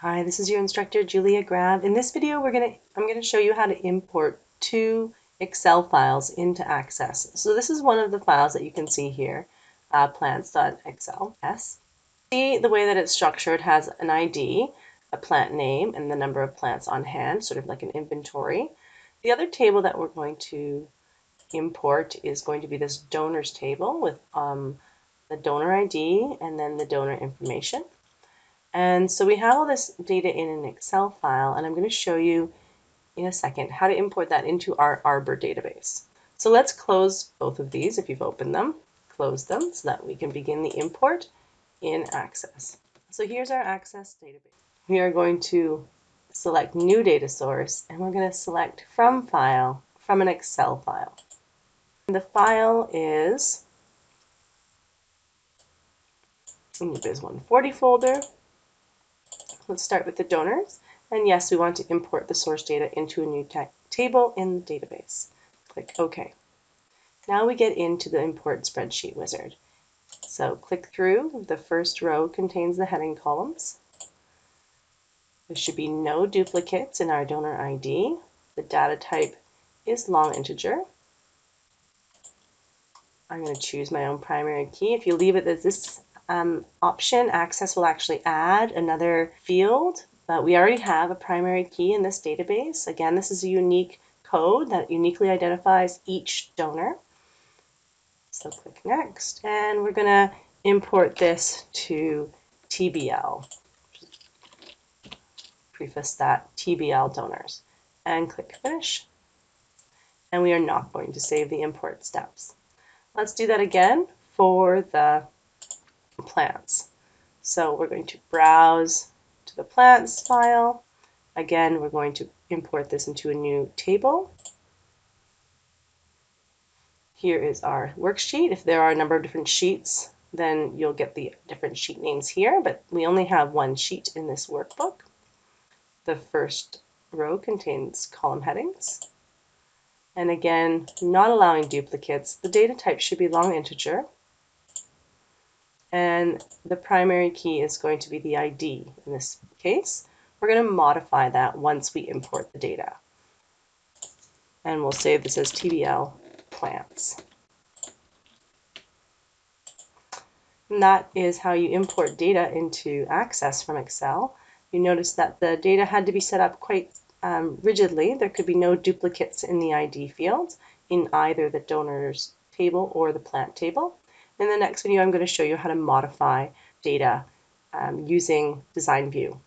Hi, this is your instructor, Julia Grab. In this video, I'm going to show you how to import two Excel files into Access. So this is one of the files that you can see here, plants.xls. See the way that it's structured has an ID, a plant name, and the number of plants on hand, sort of like an inventory. The other table that we're going to import is going to be this donors table with the donor ID and then the donor information. And so we have all this data in an Excel file, and I'm going to show you in a second how to import that into our Arbor database. So let's close both of these if you've opened them. Close them so that we can begin the import in Access. So here's our Access database. We are going to select New Data Source, and we're going to select From File from an Excel file. And the file is in the Biz 140 folder. Let's start with the donors. And yes, we want to import the source data into a new table in the database. Click OK. Now we get into the Import Spreadsheet Wizard. So click through. The first row contains the heading columns. There should be no duplicates in our donor ID. The data type is long integer. I'm going to choose my own primary key. If you leave it as this option, Access will actually add another field, but we already have a primary key in this database. Again, this is a unique code that uniquely identifies each donor. So click Next, and we're going to import this to TBL. Preface that TBL donors, and click Finish. And we are not going to save the import steps. Let's do that again for the plants. So we're going to browse to the plants file. Again, we're going to import this into a new table. Here is our worksheet. If there are a number of different sheets, then you'll get the different sheet names here, but we only have one sheet in this workbook. The first row contains column headings. And again, not allowing duplicates. The data type should be long integer. And the primary key is going to be the ID in this case. We're going to modify that once we import the data. And we'll save this as TBL plants. And that is how you import data into Access from Excel. You notice that the data had to be set up quite rigidly. There could be no duplicates in the ID field in either the donors table or the plant table. In the next video, I'm going to show you how to modify data using Design View.